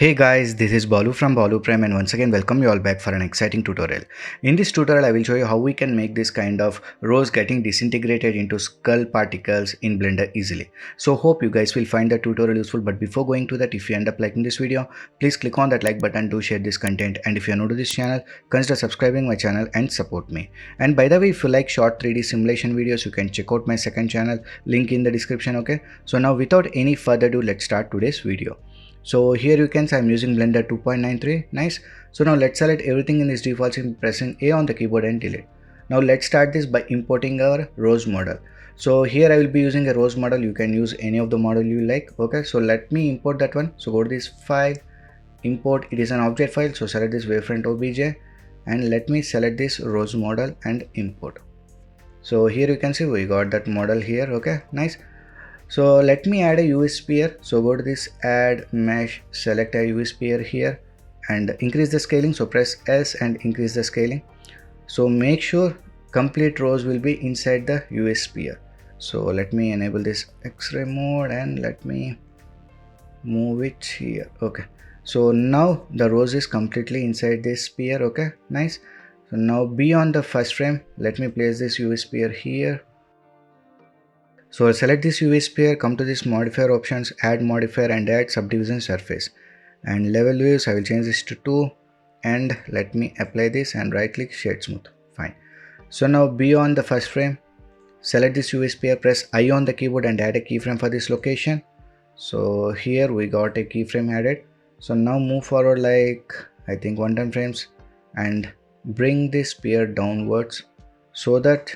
Hey guys, this is Balu from Balu Prime and once again welcome you all back for an exciting tutorial. In this tutorial I will show you how we can make this kind of rose getting disintegrated into skull particles in Blender easily. So hope you guys will find the tutorial useful, but before going to that, if you end up liking this video, please click on that like button to share this content, and if you are new to this channel, consider subscribing my channel and support me. And by the way, if you like short 3D simulation videos, you can check out my second channel, link in the description. Okay, so now without any further ado, let's start today's video. So here you can see I'm using Blender 2.93. Nice. So now let's select everything in this default scene, pressing A on the keyboard and delete. Now let's start this by importing our rose model. So here I will be using a rose model. You can use any of the model you like. Okay, so let me import that one. So go to this file, import. It is an object file, so select this wavefront obj and let me select this rose model and import. So here you can see we got that model here. Okay, nice. So let me add a UV sphere. So go to this add mesh, select a UV sphere here and increase the scaling. So press S and increase the scaling. So make sure complete rose will be inside the UV sphere. So let me enable this X-ray mode and let me move it here. Okay, so now the rose is completely inside this sphere. Okay, nice. So now beyond the first frame, let me place this UV sphere here. So I'll select this UV sphere, come to this modifier options, add modifier and add subdivision surface. And level views, I will change this to 2 and let me apply this and right click shade smooth. Fine. So now beyond the first frame, select this UV sphere, press I on the keyboard and add a keyframe for this location. So here we got a keyframe added. So now move forward like I think 110 frames and bring this sphere downwards so that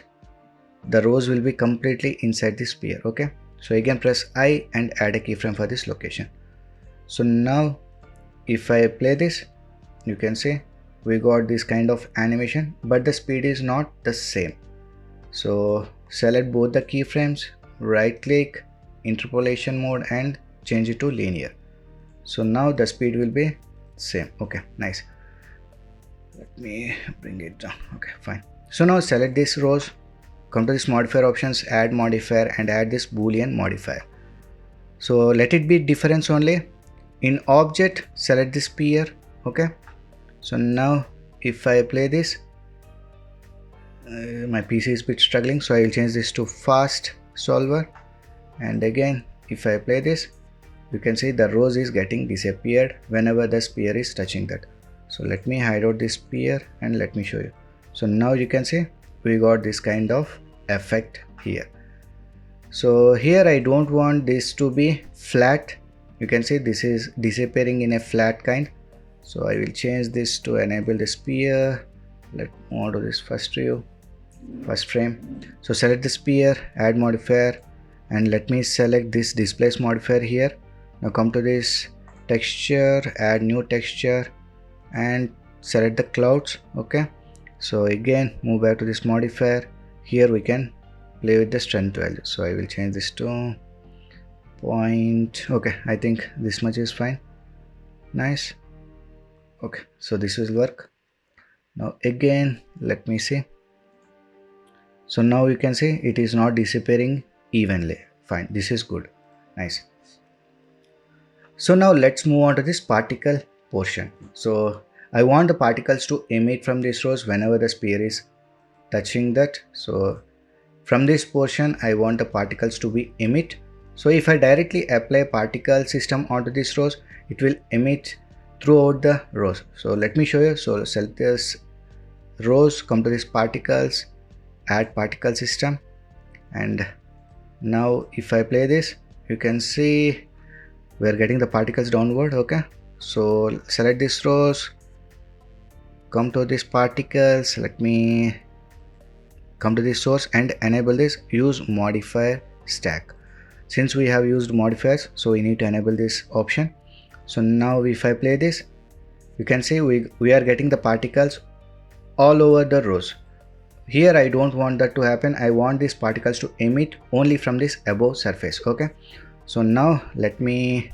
the rose will be completely inside the sphere. Okay, so again press I and add a keyframe for this location. So now if I play this, you can see we got this kind of animation, but the speed is not the same. So select both the keyframes, right click, interpolation mode and change it to linear. So now the speed will be same. Okay, nice. Let me bring it down. Okay, fine. So now select this rose, come to this modifier options, add modifier and add this boolean modifier. So let it be difference only. In object, select this sphere. Okay, so now if I play this, my PC is a bit struggling, so I will change this to fast solver. And again if I play this, you can see the rose is getting disappeared whenever the sphere is touching that. So let me hide out this sphere and let me show you. So now you can see we got this kind of effect here. So here I don't want this to be flat. You can see this is disappearing in a flat kind. So I will change this to enable the sphere. Let's move on to this first view, first frame. So select the sphere, add modifier and let me select this displace modifier here. Now come to this texture, add new texture and select the clouds. Okay, so again move back to this modifier. Here we can play with the strength value. So I will change this to point. Okay, I think this much is fine. Nice. Okay, so this will work. Now again let me see. So now you can see it is not disappearing evenly. Fine, this is good. Nice. So now let's move on to this particle portion. So I want the particles to emit from this rose whenever the sphere is touching that. So from this portion I want the particles to be emit. So if I directly apply particle system onto this rose, it will emit throughout the rose. So let me show you. So select this rose, come to this particles, add particle system and now if I play this, you can see we are getting the particles downward. Okay, so select this rose, come to this particles, let me come to this source and enable this use modifier stack. Since we have used modifiers, so we need to enable this option. So now if I play this, you can see we are getting the particles all over the rose. Here I don't want that to happen. I want these particles to emit only from this above surface. Okay, so now let me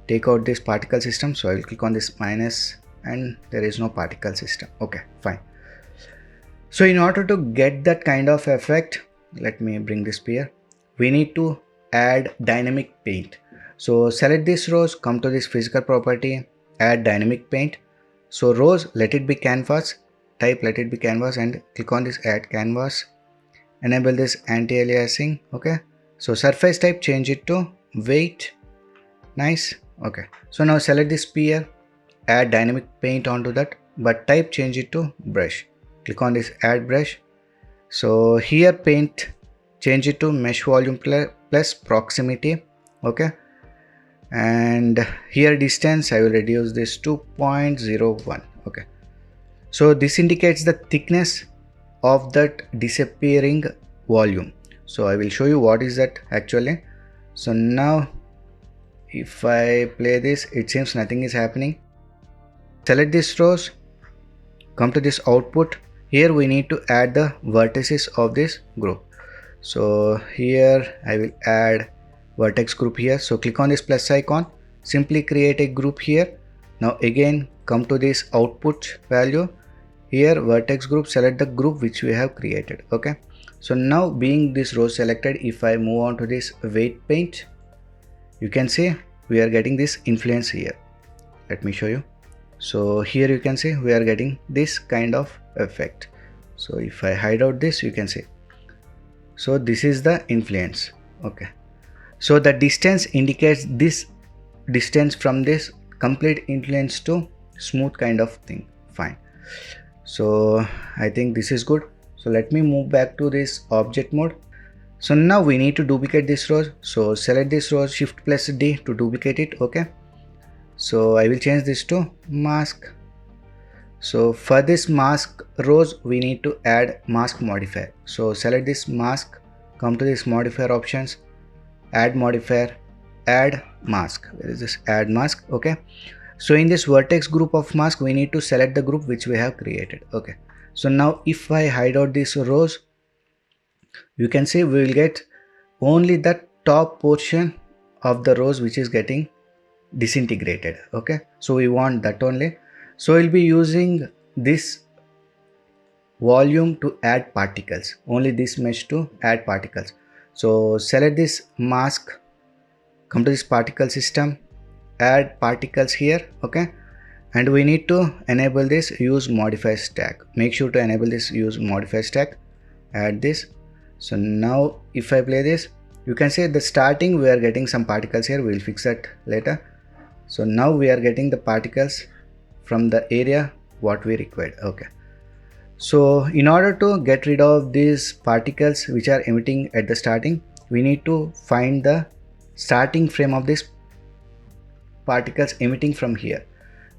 take out this particle system. So I will click on this minus and there is no particle system. Okay, fine. So in order to get that kind of effect, let me bring this here. We need to add dynamic paint. So select this rows, come to this physical property, add dynamic paint. So rows, let it be canvas, type let it be canvas and click on this add canvas. Enable this anti-aliasing. Okay, so surface type, change it to weight. Nice. Okay, so now select this sphere, add dynamic paint onto that, but type change it to brush. Click on this add brush. So here paint, change it to mesh volume plus proximity. Okay, and here distance I will reduce this to 0.01. Okay, so this indicates the thickness of that disappearing volume. So I will show you what is that actually. So now if I play this, it seems nothing is happening. Select this rows, come to this output. Here we need to add the vertices of this group. So here I will add vertex group here. So click on this plus icon, simply create a group here. Now again come to this output value. Here vertex group, select the group which we have created. Okay, so now being this row selected, if I move on to this weight paint, you can see we are getting this influence here. Let me show you. So here you can see we are getting this kind of effect. So if I hide out this, you can see. So this is the influence. Okay, so the distance indicates this distance from this complete influence to smooth kind of thing. Fine. So I think this is good. So let me move back to this object mode. So now we need to duplicate this row. So select this row, shift plus D to duplicate it. Okay, so I will change this to mask. So for this mask rows, we need to add mask modifier. So select this mask, come to this modifier options, add modifier, add mask. Where is this add mask? Okay, so in this vertex group of mask, we need to select the group which we have created. Okay, so now if I hide out these rows, you can see we will get only the top portion of the rows which is getting disintegrated. Okay, so we want that only. So we'll be using this volume to add particles, only this mesh to add particles. So select this mask, come to this particle system, add particles here. Okay, and we need to enable this use modify stack. Make sure to enable this use modify stack, add this. So now if I play this, you can see at the starting we are getting some particles here. We'll fix that later. So now we are getting the particles from the area what we required. Okay, so in order to get rid of these particles which are emitting at the starting, we need to find the starting frame of this particles emitting from here.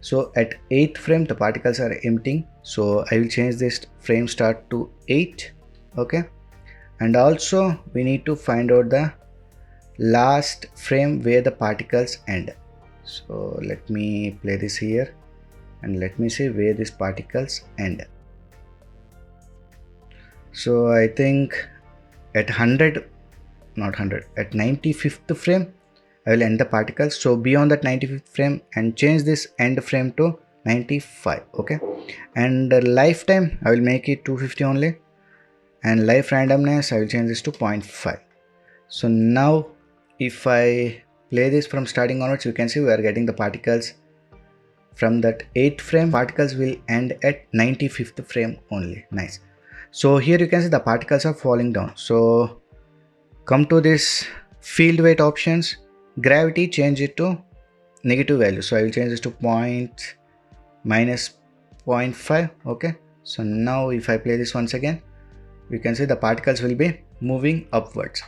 So at 8th frame the particles are emitting, so I will change this frame start to 8. Okay, and also we need to find out the last frame where the particles end. So let me play this here and let me see where these particles end. So I think at 100, not 100, at 95th frame I will end the particles. So beyond that 95th frame and change this end frame to 95. Okay, and lifetime I will make it 250 only, and life randomness I will change this to 0.5. So now if I play this from starting onwards, you can see we are getting the particles from that 8th frame. Particles will end at 95th frame only. Nice. So here you can see the particles are falling down. So come to this field weight options, gravity, change it to negative value. So I will change this to minus 0.5. Okay, so now if I play this once again, you can see the particles will be moving upwards.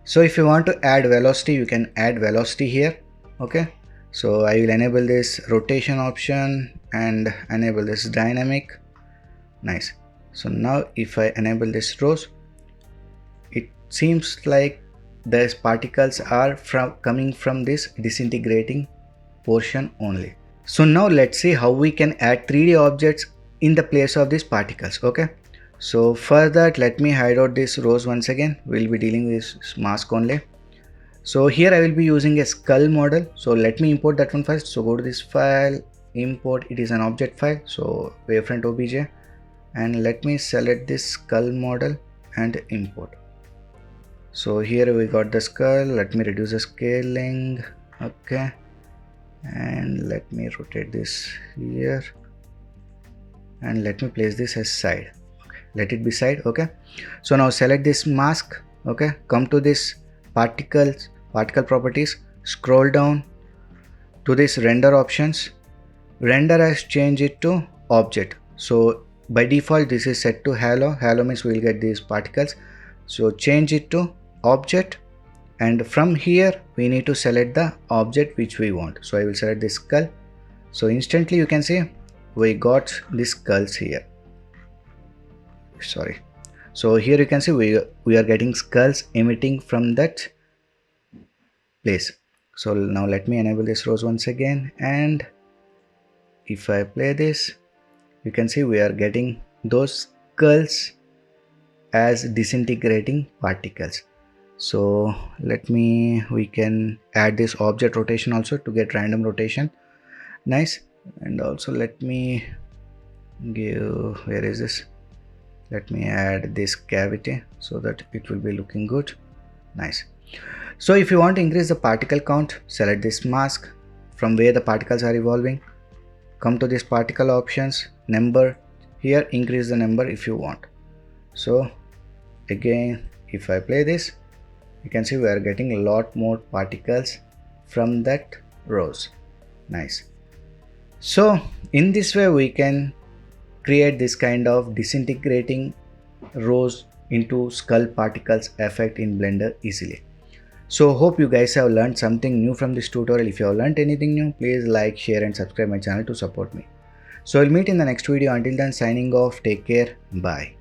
So if you want to add velocity, you can add velocity here. Okay, so I will enable this rotation option and enable this dynamic. Nice. So now if I enable this rows, it seems like these particles are coming from this disintegrating portion only. So now let's see how we can add 3D objects in the place of these particles. Okay, so for that let me hide out this rows once again. We'll be dealing with this mask only. So here I will be using a skull model. So let me import that one first. So go to this file, import, it is an object file, so wavefront obj, and let me select this skull model and import. So here we got the skull. Let me reduce the scaling. Okay, and let me rotate this here, and let me place this as side. Let it be side. Okay, so now select this mask. Okay, come to this particle properties, scroll down to this render options. Render has changed it to object. So by default this is set to halo means we will get these particles. So change it to object, and from here we need to select the object which we want. So I will select this skull. So instantly you can see we got these skulls here. Sorry. So here you can see we are getting skulls emitting from that place. So now let me enable this rose once again, and if I play this, you can see we are getting those skulls as disintegrating particles. So we can add this object rotation also to get random rotation. Nice. And also let me give, where is this? Let me add this cavity so that it will be looking good. Nice. So if you want to increase the particle count, select this mask from where the particles are evolving. Come to this particle options, number. Here increase the number if you want. So again, if I play this, you can see we are getting a lot more particles from that rose. Nice. So in this way we can create this kind of disintegrating rose into skull particles effect in Blender easily. So hope you guys have learned something new from this tutorial. If you have learned anything new, please like, share and subscribe my channel to support me. So I'll meet in the next video. Until then, signing off. Take care. Bye.